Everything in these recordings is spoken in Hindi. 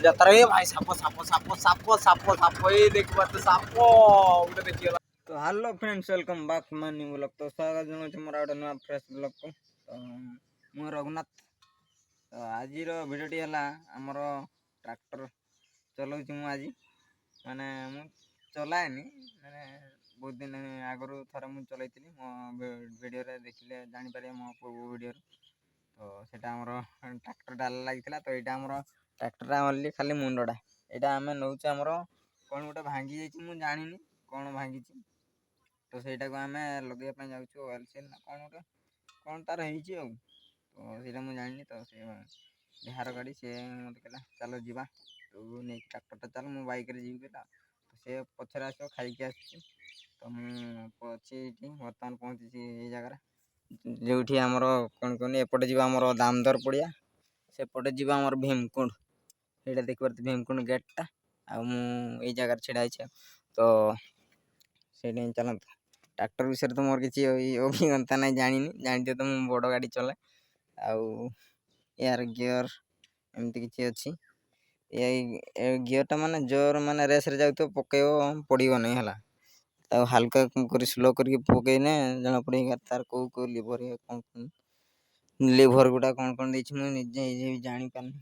যাত্রা এ ভাই সাপ সাপ সাপ সাপ সাপ সাপ এই দেখবা তো সাপ গোটে দেখিগলা। তো hello friends welcome back my new blog. तो स्वागत जनाऊँ मोर गोटे नुआ फ्रेश ब्लॉग को। तो मु रघुनाथ। तो आज भिडियोटी है आमर ट्रैक्टर चलाऊँ मु आज माने मु चलाएनी माने बहुत दिन आगु थर मुझे चलती मो वीडियो देखिले जापर मो पूर्व वीडियो। तो सेटा आमर ट्रैक्टर डाल लगी तो यहाँ आमर ट्रैक्टर ओनली खाली मुंडा यहाँ आम नौ आमर कौन गोटे भांगी जाइए मुझे जानी कौन भांगी। तो सहीटा को आम लगे जाऊँ ऑयल सेल ना कौन गोटे कौन तार हो तो सीटा मुझे जानी। तो सी बिहार गाड़ी सी मत कहला चलो जीवा तो नहीं ट्रैक्टर चल मु बाइक जी कहला। तो सी पचर आस खाई आस तो मुझे बर्तमान पहुँची ये जगार जो आमर कौन कहनी एपटे जी आमर दामदर पड़िया सेपटे जी आमर भीमकुंड ये देख पारे भीमकुंड गेटा आई जगार छिड़ा है। तो से चलत ट्रैक्टर विषय तो मोर किसी अभिज्ञता ना जानी जानी तो मुझे बड़ गाड़ी चलाए यार गियर एमती किसी अच्छी गियरटा माने जोर माने रेस रे जाऊ तो पकड़ पड़ो नहीं है हल्का कर स्लो करके पकईने जना पड़ेगा तार कौ कौ लिभर कौन लिभर गुड़ा कौन कौन मुझे निजे जानी पारनी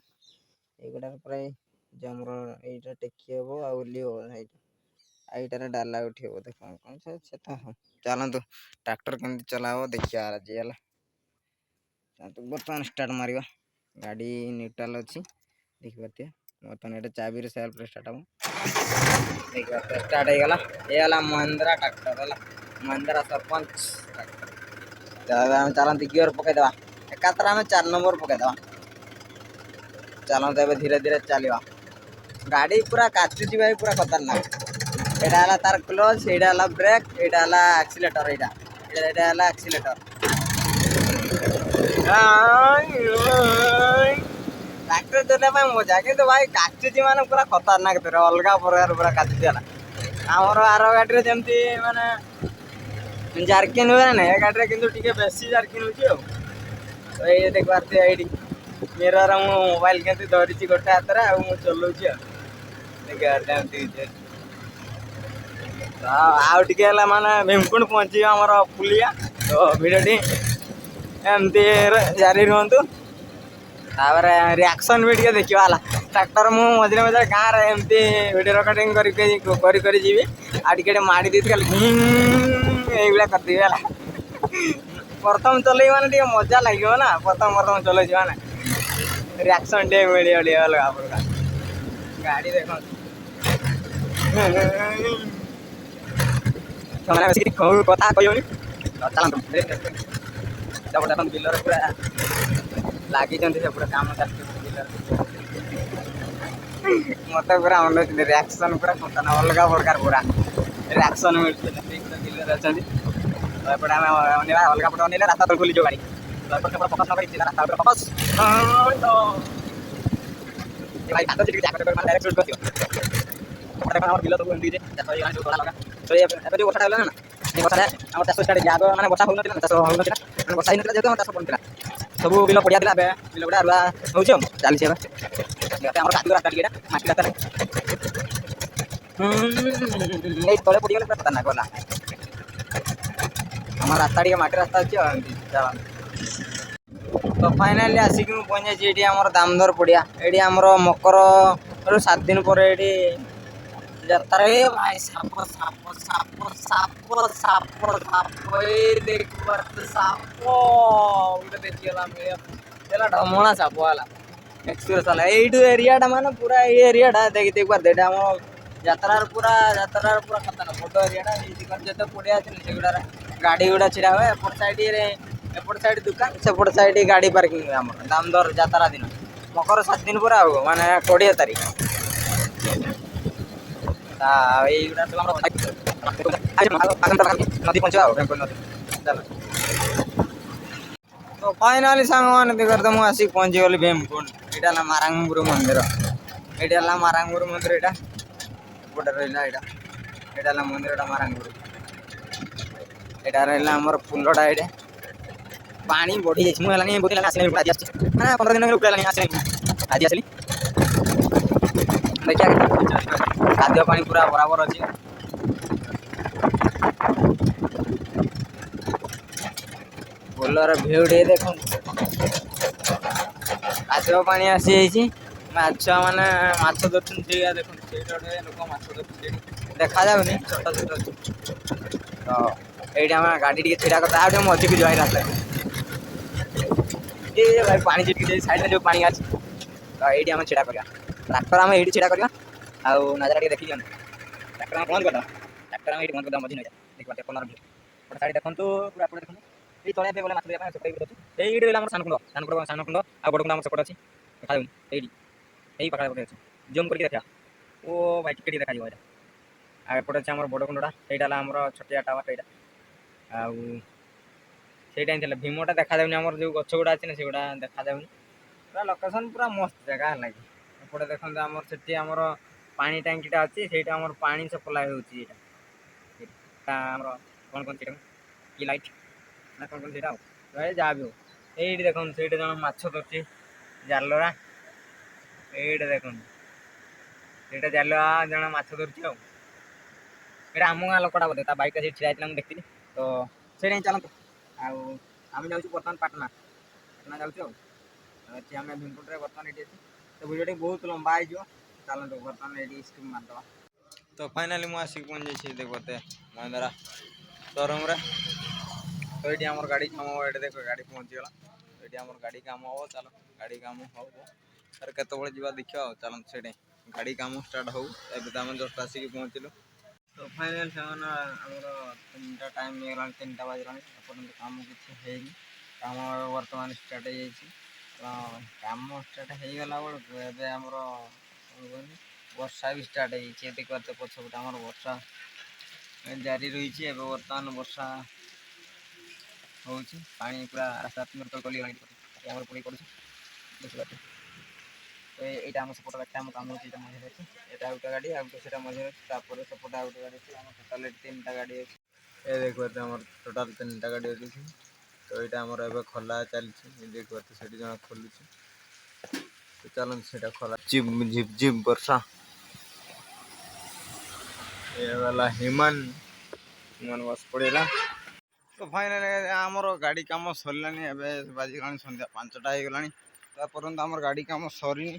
युटा प्राय जमर यहाँ टेकी हे आईटार डाला उठे बोधे कौन कौन से चलतु ट्रैक्टर केमती चलाव देखिए आज है। बर्तमान स्टार्ट मारिबा गाड़ी न्यूट्रल अच्छी देखिए बर्तमान ये चाबी सेल्फ स्टार्ट हम देखिए स्टार्ट हो गला ये महिंद्रा ट्रैक्टर है महिंद्रा सरपंच ट्रैक्टर चलती गियर पकईदे एकात्र आम 4 नंबर पकईदे चलते धीरे धीरे चलवा गाड़ी पूरा काचुची भाई पूरा खतरनाक यहाँ है तार क्लच यहाँ है ब्रेक यहाँ है एक्सीलेटर यहाँ एक्सीलेटर ट्रैक्टर चलने मजा कि भाई काचुची मान पूरा खतरनाक तेरे अलग प्रकार पूरा काचुची आमर आर गाड़ी जमती माने जार्किन हुए ना ये गाड़ी कि बेसी जार्किन हो ये देख पारे ये मिरर मु मोबाइल के धरी गोटे हाथ में चलाऊँ देखिए आउटे माने भीमकुंड पहुँची आमर पुलिया। तो भिडियोटी एमती जारी रुहतु रिएक्शन भी टे देखा ट्रैक्टर मु मझे मझे गाँव में एमती वीडियो रिकॉर्डिंग कर जी आटे माड़ी दी ये करदेवी है प्रथम चल माने मजा लगे ना प्रथम प्रथम चल रिएक्शन टे मिले अलग प्रकार गाड़ी देख कथा कहनी चलते बिलर पूरा लगी पूरा काम मत पूरा मन रिएक्शन पूरा खतरनाक अलग प्रकार पूरा रिएक्शन मिलते बिलर अच्छा तो अलग पटे अनेला रास्ता खोली गाड़ी तो फोकस न रास्ता फोकस बिल सब जो बसा ना आम चाष स्टार्ट मैंने बसा होना बसा ही जो चाष पड़ा सब बिल पड़िया बिल गुड़ा रुआ हो चली कादू रास्ता माटी रास्ता तले पड़गले पूरा खतरनाक गला आम रास्ता माटी रास्ता अच्छे। तो फाइनाली आसिक पहुँचे ये आम दामदर पड़िया ये आमर मकर 7 दिन पर ये যাত্রা এ ভাই সাপ সাপ সাপ সাপ সাপ সাপ এই দেখবার সাপ ওটা দেখিলাম এলা ঢমণা সাপ वाला एक्सपीरियंस वाला এইটু এরিয়াটা মানে পুরা এই এরিয়াটা দেখবার দেটা আমার যাত্রার পুরা খতরনাক বড় এরিয়াটা এই দিকে যেতে পড়ে আছে সেগুড়া গাড়ি গুড়া ছিড়া হয় এপট সাইড দোকান সেপট সাইড গাড়ি পার্কিং হয় আমার দামদর যাত্রা দিন মকর 7 दिन पूरा हो माने 20 तारीख नदी पहुँचा चल। तो फाइनाली सांग मैंने देखकर तो मुझे आसिक पहुँची गली भीमकुंड यहाँ मारांगपुर मंदिर यहाँ मारांगपुर मंदिर यहाँ गोटे रहा यहाँ मंदिर मारांगपुर यहाँ रहा आमर पुलटा ये पानी बढ़ी जाए मुझे आस 15 दिन आज आसली देखिए खाद्य पानी पूरा बराबर अच्छी बोलर भ्यू टे देख खाद्य पानी आसी माछ मैंने माछ धरती देख लोक माछ धरती देखा जाऊनी छोट छोट तो ये गाड़ी टे छिड़ा करता मझी को जाए रास्ता ये भाई पानी छिटकी साइड में जो पानी अच्छी तो ये छिड़ा करवा ट्राक्टर आम ये छिड़ा करवा आउ नजारा टे देखी ट्राक्टर बंद करदा ट्राक्टर आम ये बंद करदा मझी नहीं देखा कलर गोटे साइड देखो पूरा पड़े देखो ये तले पे बोले माछ धरिया सेपटे भी अच्छे ये सानकुंड सानकुंड आ बड़कुंड आम सेपटे अच्छी देखा ये यही पाखा पटे अच्छे जूम करके देखा ओ भाई टिके देखा यहाँ आएपटे अच्छे आम बड़कुंडा यहाँ आम छटिया टावर यहाँ आउ भीमटा देखा जाऊनी आम जो गछ गुड़ा अच्छे ना सेगुड़ा देखा जाऊनी पूरा लोकेशन पूरा मस्त जगह है एपटे देखते आम से आमर पानी टांकीटा अच्छी से पानी सप्लाई होमर कौन कौन कि लाइट ना कौन कौन से जहाँ भी हो ये देख से जन माछ धरती जालरा ये देख ये जालुआ जन माछ धरती आम गाँ लोकटा बोधे बैक से ठिया होता देखी तो से चलते आम जाऊँ बर्तमान पाटना पाटना जाऊँ आम भीमकुंड बर्तमान ये तो भिडियो बहुत लंबा हो चलते बर्तमान ये स्किप मारदे तो फाइनाली मुझे आसिक पहुँच जाइए देखते महिंद्रा शोरूम तो ये आम गाड़ी काम ये देख गाड़ी पहुँचीगला ये आम गाड़ी काम हम चलो गाड़ी काम हम सर केत जा देखा चलते से गाड़ी काम स्टार्ट हो तो आम जस्ट आसिक पहुँचलु तो फाइनाल से तीनटा टाइम होगा 3टा बजला एपर्तंत काम किसी काम बर्तमान स्टार्ट हो काम स्टार्ट होगला बेलू आमर वर्षा भी स्टार्ट हो देखते पछपटे आम वर्षा जारी रही है बर्तमान वर्षा होची पानी पूरा रास्ता गली पड़ी पड़े देखिए तो यहाँ आम सपोर्ट गाड़ी आम काम होता मझे अच्छे यहाँ गोटे गाड़ी आगे मझे अच्छे सपोर्ट गोटे गाड़ी अच्छे आम टोटाल 3टा गाड़ी अच्छे ये देखते आम टोटाल 3टा गाड़ी अच्छी तो यहाँ आमर ए खोला चलती देखते से जन खोलुच तो चलते से खोला झिप झिप वर्षा ये वाला हिमन बस पड़ा तो फाइनाल आमर गाड़ी काम सरलानी बाजिगला सन्ध्या 5टा होगला तो पर्यंत आम गाड़ी काम सरीनी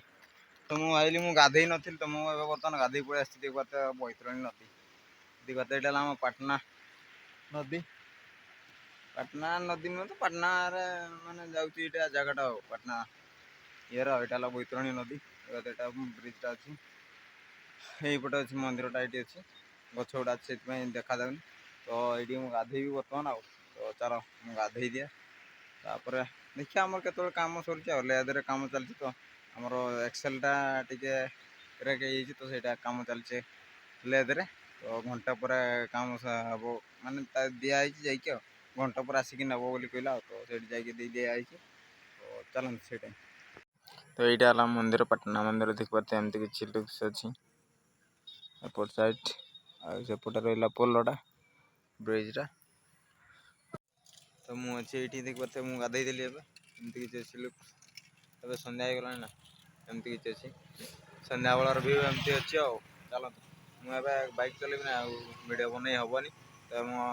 तो मुझे मुझे गाधे नी तो मुझे बर्तमान गाधे पड़े देखते बैतरणी नदी देखते यहाँ आम पाटना नदी नुह तो पाटना मानने जाऊँगा जगटा पाटना ये यहाँ बैतरणी नदी देखते ब्रिजटा अच्छी यहीपटे अच्छे मंदिरटा ये अच्छे गछ गुड़ा अच्छे देखा जाऊनी तो ये मुझे गाधे बर्तमान आ तो चलो मुझे गाधे दिए तापर देखिए आम के काम सर लेदर काम चलती तो आमर एक्सेलटा टे क्रेक तो सहीटा काम चलचे लेदरे तो घंटा पर काम हम मानने दिखाई जाकि घंटा पर आसिक नब बोली कहला तो से दिखाई तो चलते से तो यहाँ मंदिर पाटना मंदिर देख पाते एमती किसी लुक्स अच्छी एपट साइड आसेपटे रहा पोलटा ब्रिजटा तो मुझे ये देख पाते मुझे गाधे देली एमती किसी अच्छी लुक्स अब सन्ध्या होगला ना एमती किसी अच्छी सन्ध्या बेलर व्यू एमती अच्छी चलते मुझे बैक चलेबी ना वीडियो बन हेनी तो मो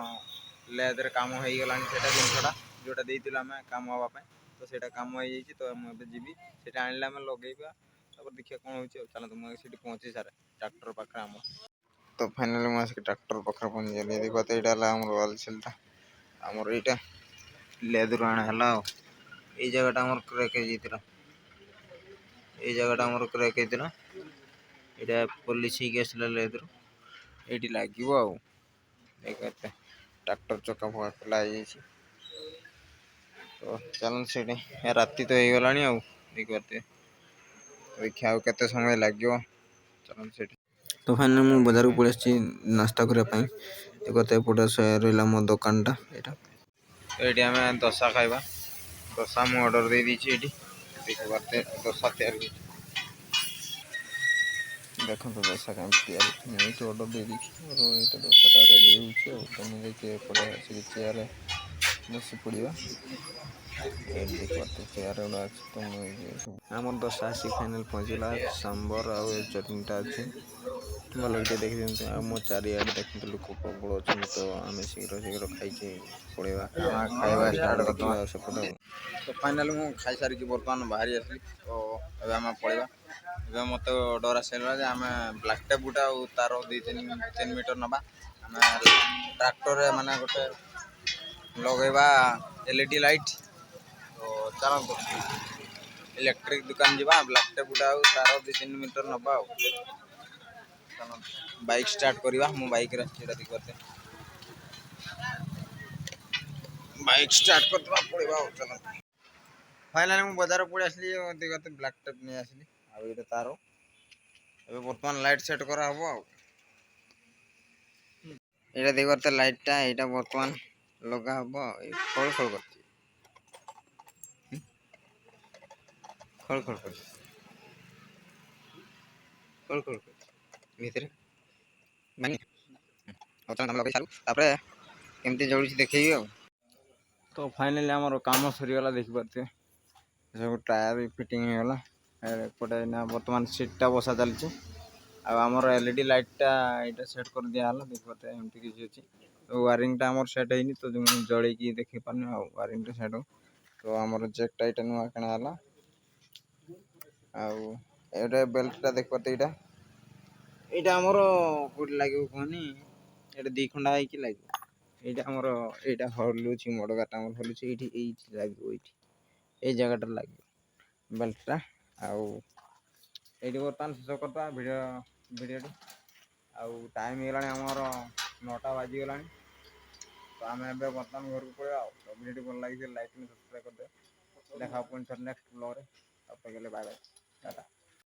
लेदर काम हो गला जिनसा जोटा देती आम काम हाँपाई तो सहीटा काम हो तो मुझे जी से आने आम लगेगा देखिए कौन हो चलते मुझे पहुँची सारे ट्राक्टर पाखे आम तो फाइनाली मुझे ट्राक्टर पाखे पहुँच गली देखते यहाँ आम होलसेलटा आमर यहाँ लेदर आना ये जगटा आम क्रेक होता ये जगटा आम क्रेक होता यहाँ पुलिस आसला लेदर ये लगे देखते ट्राक्टर चक्का फका खोला तो चलते से राति तो हो गला देखते देखिए आउ के समय लगे चलते से तो फाइनल मुझे बाजार को पड़े नास्ता करने देखते एपटे रहा मो दुकानटा यहाँ तो ये आम दोसा खाइबा दोसा मुझे ऑर्डर दे दीची देखते दोसा तैयार देखो तो दोसा कम तैयार मुझे ऑर्डर दे दी और ये दोसाटा रेडी हो तो मुझे चेयर बस पड़ा देखते चेयर गुड़ा अच्छे तो आम 10 आसी फाइनाल पहुँचला सांबर आउ चटनीटा अच्छे भल टे देखी दिखते मो चारिआडे देखते लोक प्रबल अच्छा तो आम शीघ्र शीघ्र खाई पड़ेगा खाଇବା स्टार्ट करवा सेपटे तो फाइनाल मु खाई सारी बर्तमान बाहरी आसली तो अब आम पड़ेगा ए मत डर आसला आम ब्लाक टेप गुटा तार 2-3 मीटर नवा आम ट्राक्टर माने गोटे लगेगा एलईडी लाइट तो चलते इलेक्ट्रिक दुकान जावा ब्लाक टेप गुटा तार 2-3 मीटर नवा बाइक स्टार्ट करवा मु बाइक करते बाइक स्टार्ट करते पड़ेगा चल फाइनाली मु बाजार पड़े आसली देखते ब्लाक टेप नहीं आसली आउ ये तार ए बर्तमान लाइट सेट करा हबो ये देखते लाइटा यहाँ बर्तमान लगा हबो खड़ खड़ करती खड़ खड़ कर खड़ खड़ कर भीतर मानी केमती जलूसी देखी तो फाइनाली आमर काम सरीगला देखिपारे सब टायर भी फिटिंग होगा एपटे बर्तमान सीटा बसा चलती आमर एलईडी लाइटा यहाँ सेट कर दिहला देखते एमती किसी अच्छी तो वायरिंगटा आमर सेट होनी तो जो जल की देखी पारे वायरिंग सेट हो तो आमर जैकटा यहाँ नुआ किणाला आउ बेल्टा देख पाते यहाँ आमर कौट लगे कहनी ये 2 खंडा होगी लगे यहाँ आमर यहाँ हलुची मडगाटा हलुची ये लगे ये जगह लगे बेल्टा आउ ये बर्तमान शेष करता भिडियो आउ टाइम होगा आमर 9टा बाजीगला तो आम बर्तमान घर को पड़ा तो भिडियो भल लगे लाइक सब्सक्राइब करदे देखा नेक्स्ट ब्लॉग रे बाय बाय टाटा।